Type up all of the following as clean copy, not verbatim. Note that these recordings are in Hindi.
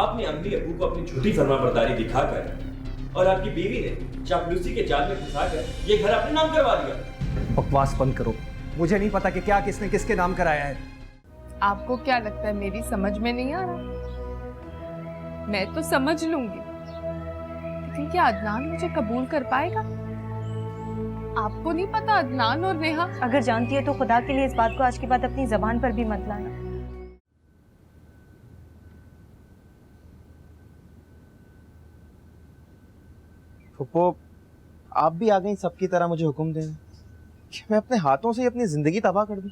आपने अम्मी अबू को अपनी झूठी फरमाबरदारी दिखाकर और आपकी बीवी ने चापलूसी के जाल में फंसाकर ये घर अपने नाम करवा दिया। बकवास बंद करो, मुझे नहीं पता कि क्या किसने किसके नाम कराया है। आपको क्या लगता है मेरी समझ में नहीं आ रहा? मैं तो समझ लूंगी, लेकिन क्या अदनान मुझे कबूल कर पाएगा? आपको नहीं पता अदनान और नेहा? अगर जानती है तो खुदा के लिए इस बात को आज के बाद अपनी जबान पर भी मत लाना। फुप्पो, आप भी आ गई सबकी तरह मुझे हुक्म देने कि मैं अपने हाथों से अपनी जिंदगी तबाह कर दूं।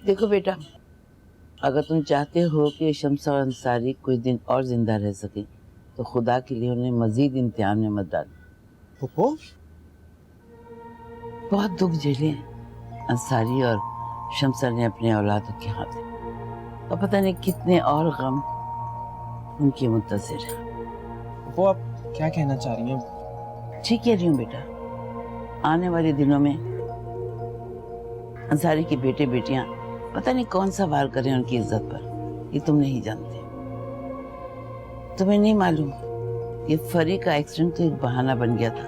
देखो बेटा, अगर तुम चाहते हो कि शम्सा और अंसारी कुछ दिन और जिंदा रह सके तो खुदा के लिए उन्हें मजीद इम्तिहान में मत डालो। फुप्पो, बहुत दुख झेले हैं अंसारी और शम्सा ने अपने औलादों के हाथ, और पता नहीं कितने और गम उनकी मुंतज़िर है। फुप्पो, आप क्या कहना चाह रही हैं? ठीक कह रही हूँ बेटा, आने वाले दिनों में अंसारी के बेटे बेटियां पता नहीं कौन सा वार करें उनकी इज्जत पर, ये तुम नहीं जानते। तुम्हें नहीं मालूम, ये फरी का एक्सीडेंट तो एक बहाना बन गया था।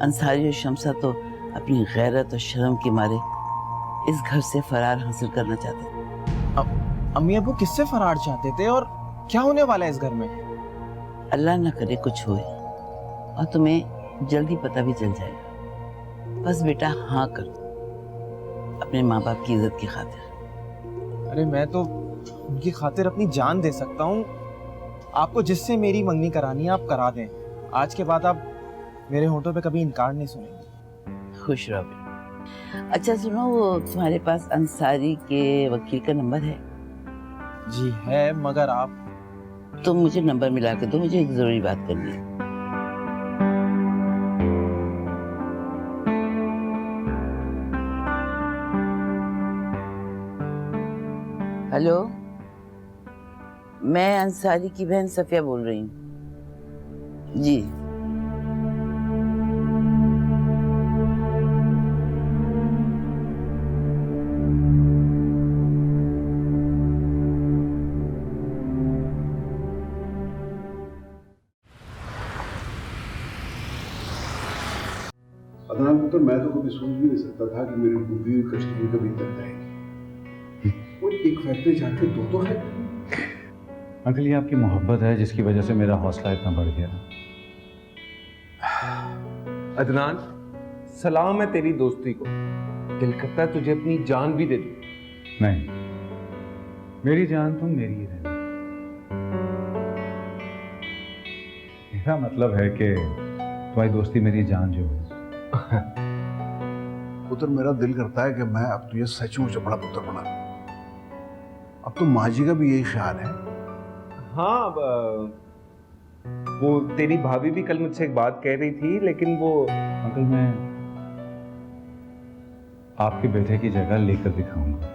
अंसारी और शम्सा तो अपनी गैरत और शर्म के मारे इस घर से फरार हासिल करना चाहते थे। अम्मी अबू किससे फरार चाहते थे और क्या होने वाला है इस घर में? अल्लाह न करे कुछ होए और तुम्हें जल्दी पता भी चल जाएगा। बस बेटा हाँ कर, अपने माँ बाप की इज्जत की खातिर। अरे मैं तो उनकी खातिर अपनी जान दे सकता हूँ। आपको जिससे मेरी मंगनी करानी है आप करा दें। आज के बाद आप मेरे होठों पे कभी इनकार नहीं सुनेंगे। खुश रहो बेटा। अच्छा सुनो, वो तुम्हारे पास अंसारी के वकील का नंबर है? जी है, मगर आप तुम मुझे नंबर मिला के दो, मुझे एक जरूरी बात करनी है। हेलो, मैं अंसारी की बहन सफिया बोल रही हूँ जी। अदनान पुत्र, मैं तो कभी सोच भी नहीं सकता था कि मेरी डूबी हुई कश्ती भी कभी तक जाएगी। वो एक फैक्ट्री जाके दो फैक्ट्री। अंकल, ये आपकी मोहब्बत है जिसकी वजह से मेरा हौसला इतना बढ़ गया। अदनान, सलाम है तेरी दोस्ती को। दिल करता है तुझे अपनी जान भी दे दूं। नहीं, मेरी जान तुम मेरी ही रहना। मेरा मतलब है कि तुम्हारी दोस्ती मेरी जान जो है। पुत्र, मेरा दिल करता है कि मैं अब तुझे सचमुच अपना पुत्र बना लूं। अब तो माँ जी का भी यही ख्याल है। हाँ, वो तेरी भाभी भी कल मुझसे एक बात कह रही थी, लेकिन वो अंकल, मैं आपके बेटे की जगह लेकर दिखाऊंगा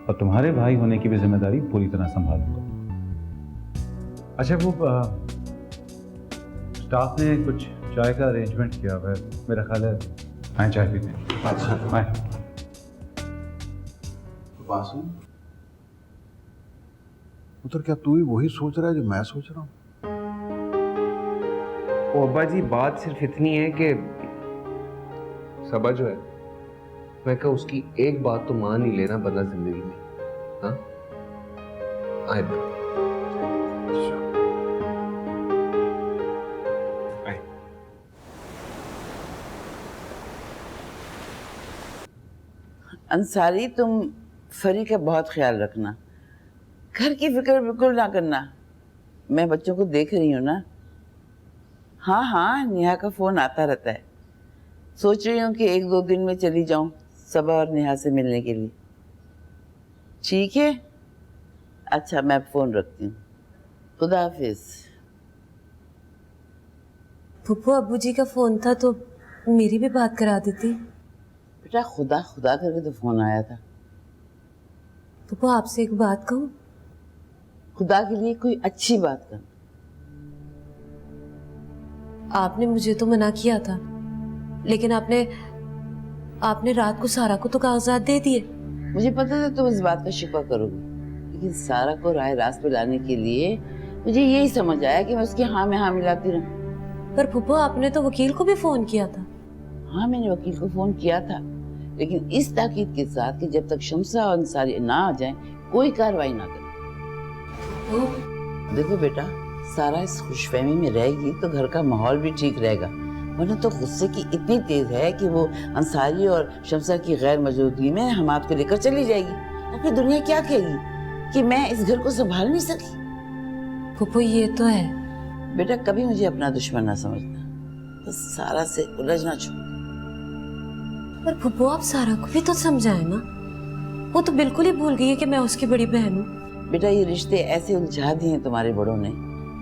और तुम्हारे भाई होने की भी जिम्मेदारी पूरी तरह संभालूंगा। अच्छा, वो स्टाफ ने कुछ चाय का अरेंजमेंट किया हुआ है, मेरा ख्याल है आए चाय पीते हैं। अच्छा, आए। बासु पुत्र, क्या तू भी वही सोच रहा है जो मैं सोच रहा हूँ? ओ अब्बा जी, बात सिर्फ इतनी है कि सबा जो है, मैं कहा उसकी एक बात तो मान ही लेना बदला जिंदगी में। हाँ, आए अंसारी, तुम फरी का बहुत ख्याल रखना, घर की फिक्र बिल्कुल ना करना। मैं बच्चों को देख रही हूँ ना। हाँ हाँ, नेहा का फ़ोन आता रहता है। सोच रही हूँ कि एक दो दिन में चली जाऊँ सबा और नेहा से मिलने के लिए। ठीक है, अच्छा मैं फ़ोन रखती हूँ। खुदा हाफिज़। फुप्पो, अब्बू जी का फोन था तो मेरी भी बात करा देती। बेटा खुदा खुदा करके तो फ़ोन आया था। फुप्पो, आपसे एक बात कहूँ? खुदा के लिए कोई अच्छी बात कर। आपने मुझे तो मना किया था, लेकिन आपने रात को सारा को तो कागजात दे दिए। मुझे पता था तुम इस बात का शिकवा करोगे, लेकिन सारा को राह रास्त पे लाने के लिए मुझे यही समझ आया कि मैं उसकी हाँ में हाँ मिलाती रहूं। पर फूफा आपने तो वकील को भी फोन किया था। हाँ, मैंने वकील को फोन किया था, लेकिन इस ताकीद के साथ कि जब तक शमसा और अंसारी ना आ जाएं, कोई कार्रवाई ना करें। देखो बेटा, सारा इस खुशफहमी में रहेगी तो घर का माहौल भी ठीक रहेगा, वरना तो गुस्से की इतनी तेज है कि वो अंसारी और शमसा की गैर मौजूदगी में हम आपको लेकर चली जाएगी, और फिर दुनिया क्या कहेगी कि मैं इस घर को संभाल नहीं सकी। फूफो ये तो है। बेटा, कभी मुझे अपना दुश्मन ना समझना, बस सारा से उलझना छोड़। पर फूफो आप सारा को भी तो समझाए ना, वो तो बिल्कुल ही भूल गई है कि मैं उसकी बड़ी बहन हूँ। बेटा, ये रिश्ते ऐसे उलझा दिए हैं तुम्हारे बड़ों ने,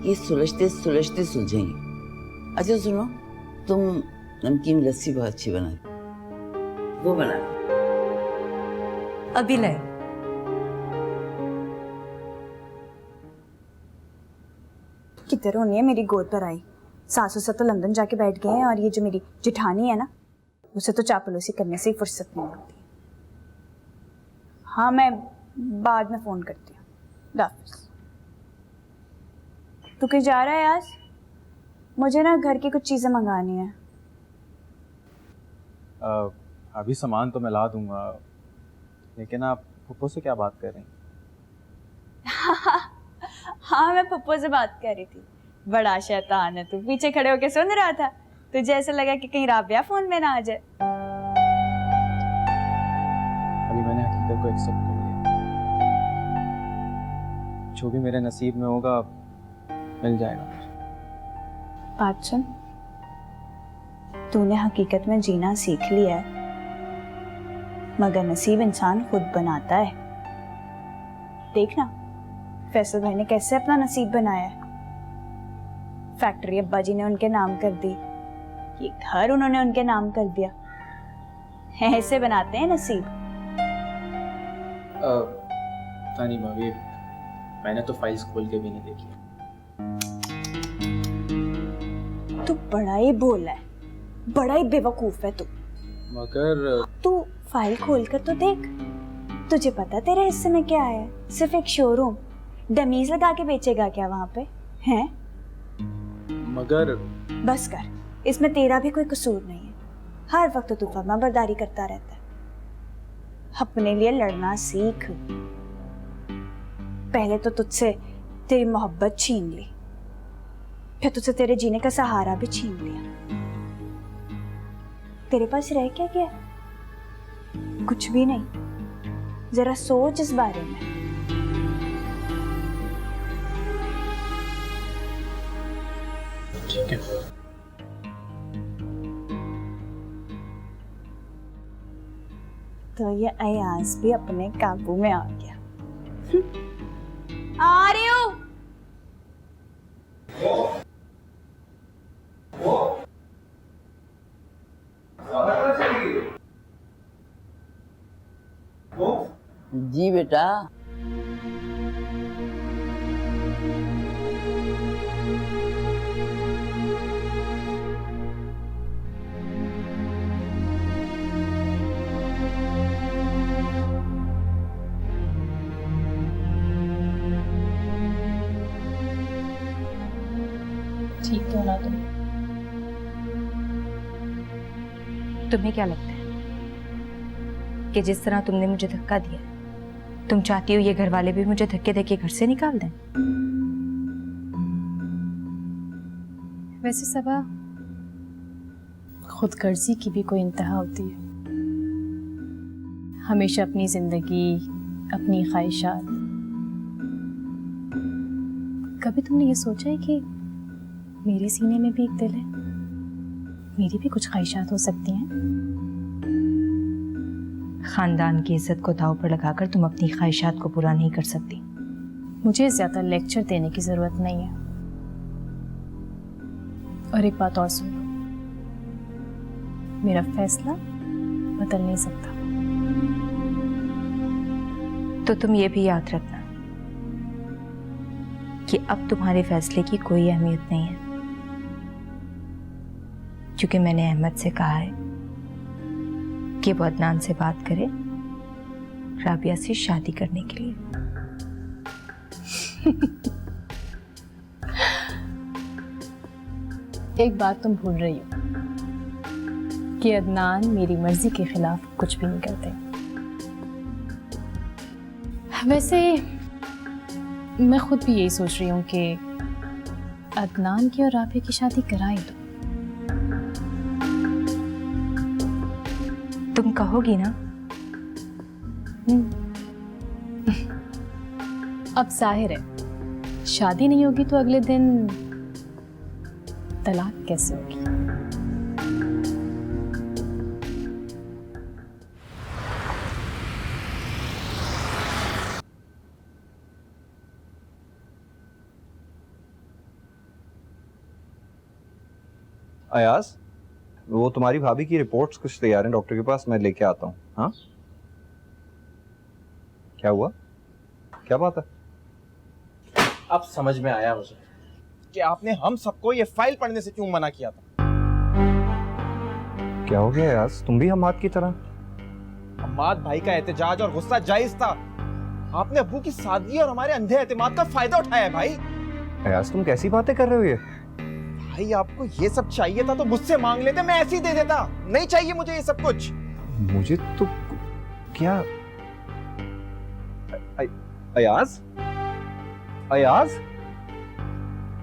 ये सुलझते सुलझते सुलझेंगे। अच्छा सुनो, तुम नमकीन लस्सी बहुत अच्छी बनाती, वो बना। अभी ले। किधर होनी है मेरी गोद पर आई। सासू से तो लंदन जाके बैठ गए हैं, और ये जो मेरी जिठानी है ना, उसे तो चापलूसी करने से ही फुर्सत नहीं होती। हाँ, मैं बाद में फोन करती हूँ। दाफिज। तू कहीं जा रहा है आज? मुझे ना घर की कुछ चीजें मंगानी है। अभी सामान तो मैं ला दूंगा, लेकिन आप फूफो से क्या बात कर रही हैं? हाँ, मैं पप्पू से बात कर रही थी। बड़ा शैतान है तू, पीछे खड़े होके सुन रहा था। तुझे ऐसा लगा कि कहीं राबिया फोन में ना आ जाए। अभी मैंने हकीकत को एक्सेप्ट कर लिया, जो भी मेरे नसीब में होगा मिल जाएगा। बात सुन, तूने हकीकत में जीना सीख लिया है, मगर नसीब इंसान खुद बनाता है। देखना फैसल भाई ने कैसे अपना नसीब बनाया है। फैक्ट्री अब्बा जी ने उनके नाम कर दी, ये घर उन्होंने उनके नाम कर दिया। ऐसे बनाते हैं नसीब। तानी भाभी, मैंने तो फाइल्स खोल के भी नहीं देखी। तू बड़ा ही भोला है, बड़ा ही बेवकूफ है तू। मगर तू फाइल खोल कर तो देख, तुझे पता तेरे हिस्से में क्या है? सिर्फ एक शोरूम। डमीज लगा के बेचेगा क्या वहां पे? हैं? मगर बस कर, इसमें तेरा भी कोई कसूर नहीं है। हर वक्त तू फर्माबरदारी करता रहता है। अपने लिए लड़ना सीख। पहले तो तुझसे तेरी मोहब्बत छीन ली, फिर तुझसे तेरे जीने का सहारा भी छीन लिया। तेरे पास रह क्या गया? कुछ भी नहीं। जरा सोच इस बारे में। ठीक है। तो ये अयाज भी अपने काबू में आ गया। आ रही हूँ। जी बेटा। ठीक तो ना तुम्हें क्या लगता है कि जिस तरह तुमने मुझे धक्का दिया, तुम चाहती हो ये घर वाले भी मुझे धक्के देके घर से निकाल दें? वैसे सबा, खुदगर्जी की भी कोई इंतहा होती है। हमेशा अपनी जिंदगी, अपनी ख्वाहिशात। कभी तुमने ये सोचा है कि मेरे सीने में भी एक दिल है, मेरी भी कुछ ख्वाहिशात हो सकती हैं? खानदान की इज्जत को दांव पर लगाकर तुम अपनी ख्वाहिशात को पूरा नहीं कर सकती। मुझे ज्यादा लेक्चर देने की जरूरत नहीं है। और एक बात और सुनो, मेरा फैसला बदल नहीं सकता। तो तुम ये भी याद रखना कि अब तुम्हारे फैसले की कोई अहमियत नहीं है, क्योंकि मैंने अहमद से कहा है कि वो अदनान से बात करे राबिया से शादी करने के लिए। एक बात तुम भूल रही हो कि अदनान मेरी मर्जी के खिलाफ कुछ भी नहीं करते। वैसे मैं खुद भी यही सोच रही हूँ कि अदनान की और राफे की शादी करा ही दो। तुम कहोगी ना? अब जाहिर है शादी नहीं होगी तो अगले दिन तलाक कैसे होगी? अयाज, वो तुम्हारी भाभी की रिपोर्ट्स कुछ तैयार हैं डॉक्टर के पास, मैं लेके आता हूँ। हाँ, क्या हुआ? क्या बात है? अब समझ में आया मुझे कि आपने हम सबको ये फाइल पढ़ने से क्यों मना किया था। क्या हो गया अयाज, तुम भी हम्माद की तरह? हम्माद भाई का एहतजाज और गुस्सा जायज था। आपने अब्बू की सादगी और हमारे अंधे एतमाद का फायदा उठाया है भाई। अयाज, तुम कैसी बातें कर रहे हो ये? भाई आपको ये सब चाहिए था तो मुझसे मांग लेते, मैं ऐसे ही दे देता। नहीं चाहिए मुझे ये सब कुछ। मुझे तो क्या? अयाज, अयाज,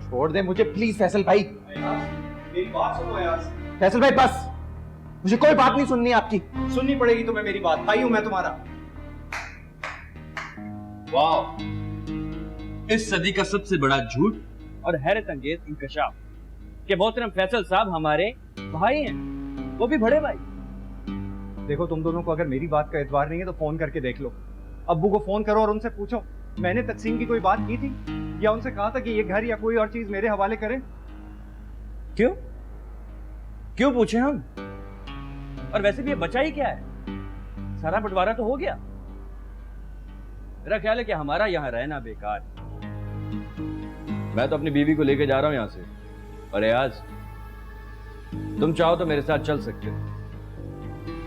छोड़ दे मुझे प्लीज फैसल भाई। मेरी बात सुनो अयाज। फैसल भाई बस, मुझे कोई बात नहीं सुननी आपकी। सुननी पड़ेगी तुम्हें मेरी बात, भाई हूं मैं तुम्हारा। वाह, इस सदी का सबसे बड़ा झूठ और हैरत अंगेज इंकशाफ कि मोहतरम फैसल साहब हमारे भाई हैं, वो भी बड़े भाई। देखो, तुम दोनों को अगर मेरी बात का एतबार नहीं है तो फोन करके देख लो। अब्बू को फोन करो और उनसे पूछो मैंने तकसीम की कोई बात की थी या उनसे कहा था कि ये घर या कोई और चीज मेरे हवाले करें। क्यों क्यों पूछे हम? और वैसे भी ये बचा ही क्या है, सारा बंटवारा तो हो गया। मेरा ख्याल है कि हमारा यहाँ रहना बेकार है। मैं तो अपनी बीवी को लेकर जा रहा हूं यहां से। और आज तुम चाहो तो मेरे साथ चल सकते हो,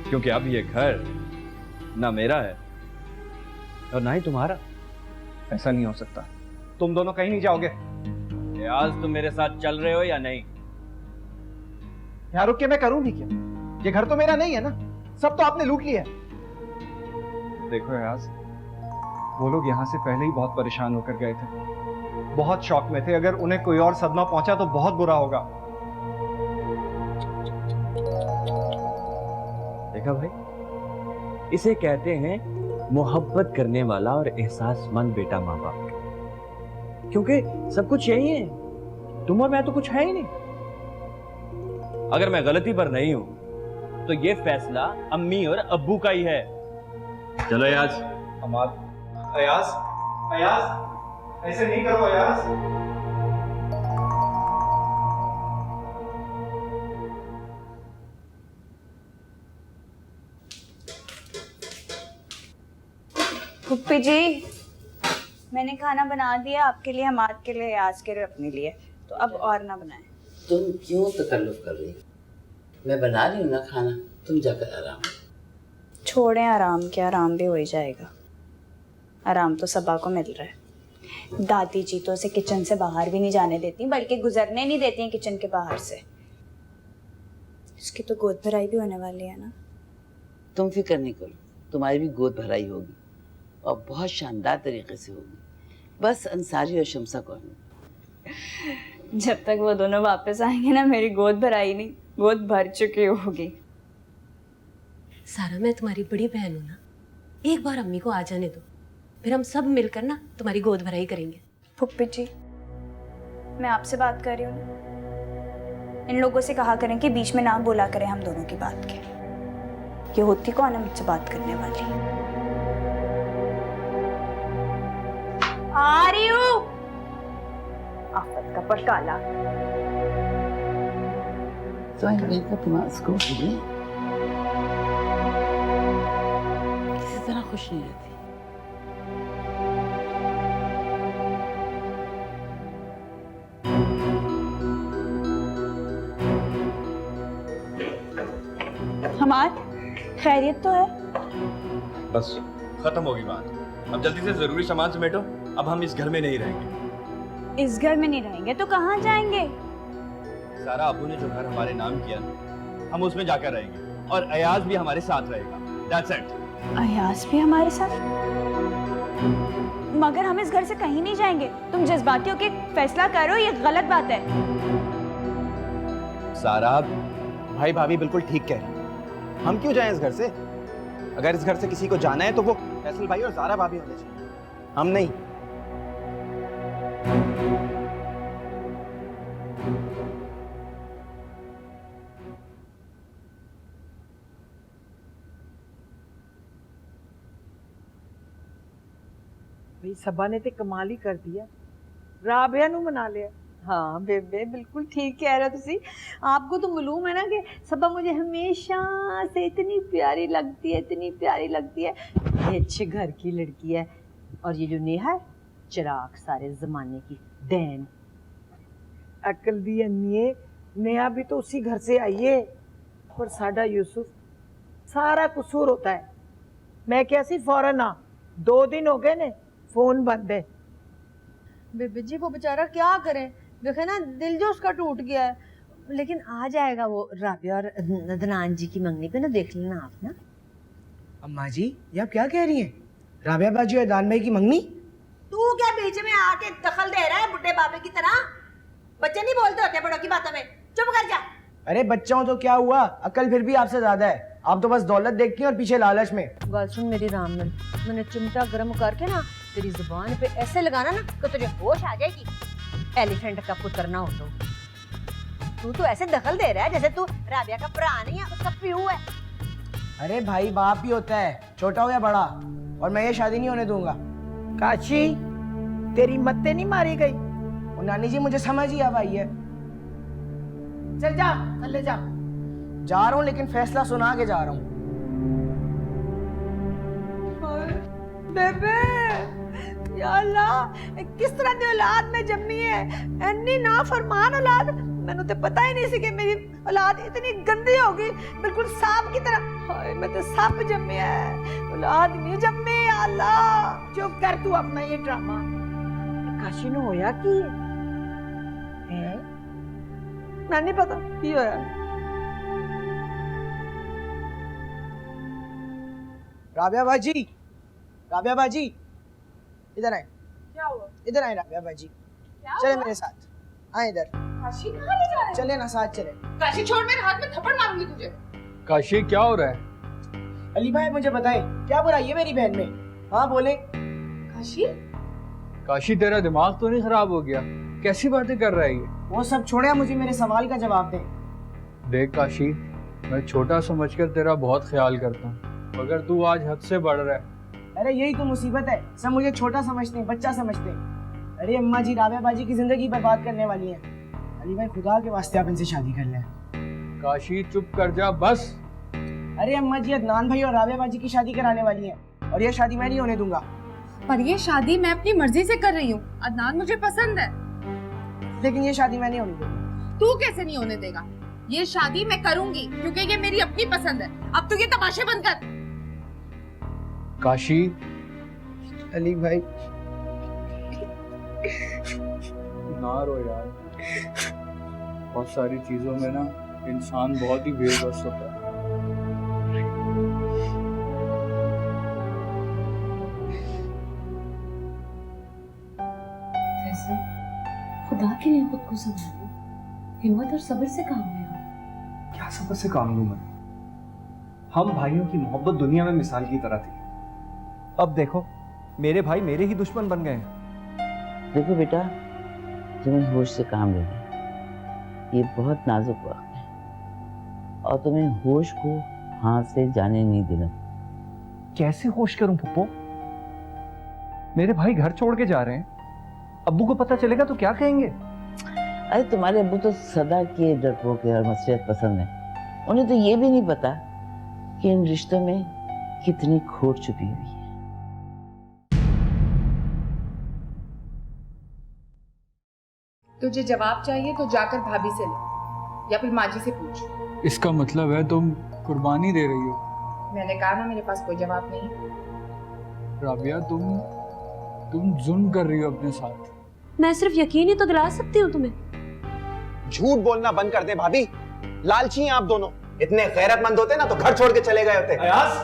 क्योंकि अब ये घर ना मेरा है और ना ही तुम्हारा। ऐसा नहीं हो सकता, तुम दोनों कहीं नहीं जाओगे। आज तुम मेरे साथ चल रहे हो या नहीं? यहाँ रुक के मैं करूं भी क्या? ये घर तो मेरा नहीं है ना, सब तो आपने लूट लिया है। देखो अयाज, वो लोग यहाँ से पहले ही बहुत परेशान होकर गए थे, बहुत शौक में थे। अगर उन्हें कोई और सदमा पहुंचा तो बहुत बुरा होगा। देखा भाई, इसे कहते हैं मोहब्बत करने वाला और एहसासमंद बेटा माँ बाप, क्योंकि सब कुछ यही है, तुम और मैं तो कुछ है ही नहीं। अगर मैं गलती पर नहीं हूं तो ये फैसला अम्मी और अब्बू का ही है। चलो अयाज। हमाद, अयाज, अयाज, ऐसे नहीं करो अयाज। पुप्पी जी, मैंने खाना बना दिया आपके लिए, हमाद के लिए, आज के लिए, अपने लिए। तो अब और ना बनाएं। तुम क्यों तकल्लुफ कर रही हो? मैं बना रही हूँ ना खाना, तुम जाकर आराम। छोड़ें आराम, क्या आराम भी हो ही जाएगा। आराम तो सबा को मिल रहा है। दादी जी तो उसे किचन से बाहर भी नहीं जाने देती, बल्कि गुजरने नहीं देती हैं किचन के बाहर से। इसकी तो गोद भराई भी होने वाली है ना। तुम फिक्र नहीं करो, तुम्हारी भी गोद भराई होगी और बहुत शानदार तरीके से होगी। बस अंसारी और शमसा कौन। जब तक वो दोनों वापस आएंगे ना, मेरी गोद भराई नहीं, गोद भर चुकी होगी। सारा, मैं तुम्हारी बड़ी बहन हूं ना, एक बार अम्मी को आ जाने दो, फिर हम सब मिलकर ना तुम्हारी गोद भराई करेंगे। फुप्पी जी, मैं आपसे बात कर रही हूँ ना, इन लोगों से कहा करें कि बीच में ना बोला करें हम दोनों की बात के। ये होती कौन है मुझसे बात करने वाली? आ रही हूँ। आफत का पड़काला। तो का तुम्हारा स्कूल किसी तरह खुश नहीं रहती। हमार खैरियत तो है? बस खत्म होगी बात, अब जल्दी से जरूरी सामान समेटो। अब हम इस घर में नहीं रहेंगे। इस घर में नहीं रहेंगे तो कहाँ जाएंगे? सारा, अबू ने जो घर हमारे नाम किया ना, हम उसमें जाकर रहेंगे और अयाज भी हमारे साथ रहेगा। That's it. अयाज भी हमारे साथ? मगर हम इस घर से कहीं नहीं जाएंगे। तुम जज्बाती होके फैसला करो, ये गलत बात है। सारा, भाई भाभी बिल्कुल ठीक कह रहे हैं। हम क्यों जाएं इस घर से? अगर इस घर से किसी को जाना है तो वो फैसल भाई और ज़ारा भाभी होने चाहिए, हम नहीं। भाई सबा ने ते कमाल ही कर दिया, राबिया नू मना लिया। हाँ बेबे बिल्कुल ठीक कह रहे हो तुसी। आपको तो मालूम है ना कि सबा मुझे हमेशा से इतनी प्यारी लगती है, इतनी प्यारी लगती है। ये अच्छे घर की लड़की है। और ये जो नेहा है, चिराग सारे जमाने की डैन। अकल दी अन्निए, नेहा भी तो उसी घर से आई है। पर साडा यूसुफ सारा कसूर होता है। मैं कैसी फौरन आ, 2 दिन हो गए ने, फोन बंद है। बेबे जी वो बेचारा क्या करे, देखे ना दिल जो उसका टूट गया है। लेकिन आ जाएगा वो राबिया और अदनान जी की मंगनी पे ना, देख लेना आप ना। अम्मा जी ये आप क्या कह रही हैं? राबिया बाजी और अदनान भाई की मंगनी? तू क्या बीच में आके दखल दे रहा है बुड्ढे बाबे की तरह? बच्चे नहीं बोलते होते बड़ों की बातों में, चुप कर जा। अरे बच्चा हूं तो क्या हुआ, अकल फिर भी आपसे ज्यादा है। आप तो बस दौलत देखती हैं और पीछे लालच में। बात सुन मेरी रामनल, मैंने चिमटा गर्म करके ना तेरी जुबान पे ऐसे लगाना ना तो तुझे होश आ जाएगी। एलिफेंट का पुत्र ना हो तू तो ऐसे दखल दे रहा है जैसे तू राबिया का भरा नहीं है, उसका प्यू है। अरे भाई बाप ही होता है, छोटा हो या बड़ा, और मैं ये शादी नहीं होने दूंगा। काशी तेरी मत्ते नहीं मारी गई? और नानी जी मुझे समझ ही अब आई है। चल जा, चले जा रहा हूँ, लेकिन फैसला सुना के जा रहा हूँ। बेबे या अल्लाह, किस तरह की औलाद में जम्मी है, इतनी नाफरमान औलाद। मैंने तो पता ही नहीं सी कि मेरी औलाद इतनी गंदी होगी, बिल्कुल सांप की तरह। हाय मैं तो सांप जम्मी है, औलाद नहीं जम्मी। या अल्लाह चुप कर तू अपना ये ड्रामा। काशी नु होया की है? मैं नहीं पता की होया। राबिया बाजी, राबिया बाजी इधर आए। क्या हुआ? इधर आए राबिया बाजी, चले मेरे साथ, आए इधर। काशी कहाँ ले जा रहे हैं? चले ना, साथ चले। काशी छोड़, मेरे हाथ में थप्पड़ मारूंगी तुझे। काशी क्या हो रहा है? अली भाई मुझे बताए क्या बुराई है मेरी बहन में? हाँ बोले। काशी, काशी तेरा दिमाग तो नहीं खराब हो गया? कैसी बातें कर रहा है ये? वो सब छोड़े, मुझे मेरे सवाल का जवाब दे। देख काशी, मैं छोटा समझकर तेरा बहुत ख्याल करता हूँ, मगर तू आज हद से बढ़ रहा है। अरे यही तो मुसीबत है, सब मुझे छोटा समझते हैं, बच्चा समझते हैं। अरे अम्मा जी राबिया बाजी की जिंदगी बर्बाद करने वाली है। अली भाई खुदा के वास्ते आप इनसे शादी कर लें। काशी चुप कर जा बस। अरे अम्मा जी अदनान भाई और राबिया बाजी की शादी कराने वाली है, और यह शादी मैं नहीं होने दूंगा। पर ये शादी मैं अपनी मर्जी से कर रही हूँ। अदनान मुझे पसंद है, लेकिन ये शादी मैं नहीं होने दूंगा। तू कैसे नहीं होने देगा? ये शादी मैं करूंगी क्योंकि ये मेरी अपनी पसंद है। अब तू ये तमाशे बंद कर। काशी, अली भाई ना रो यार, बहुत सारी चीजों में ना इंसान बहुत ही बेबस होता है। खुदा के लिए खुद को संभालो, हिम्मत और सब्र से काम लेना। क्या सब्र से काम लूं मैं? हम भाइयों की मोहब्बत दुनिया में मिसाल की तरह थी, अब देखो मेरे भाई मेरे ही दुश्मन बन गए हैं। देखो बेटा, तुम्हें होश से काम लेना है, ये बहुत नाजुक वक्त है और तुम्हें होश को हाथ से जाने नहीं देना। कैसे होश करूं पप्पो? मेरे भाई घर छोड़ के जा रहे हैं, अब्बू को पता चलेगा तो क्या कहेंगे? अरे तुम्हारे अब्बू तो सदा के डरपोक और मसलियत पसंद है, उन्हें तो ये भी नहीं पता कि इन रिश्तों में कितनी खोट छुपी हुई है। तुझे जवाब चाहिए तो जाकर भाभी से ले या फिर माजी से पूछ। इसका मतलब है तुम कुर्बानी दे रही हो? मैंने कहा ना मेरे पास कोई जवाब नहीं। राबिया, तुम जुल्म कर रही हो अपने साथ। मैं सिर्फ यकीन ही तो दिला सकती हूँ तुम्हें। झूठ बोलना बंद कर दे भाभी, लालची हैं आप दोनों। इतने गैरतमंद होते ना तो घर छोड़ के चले गए होते। अयाज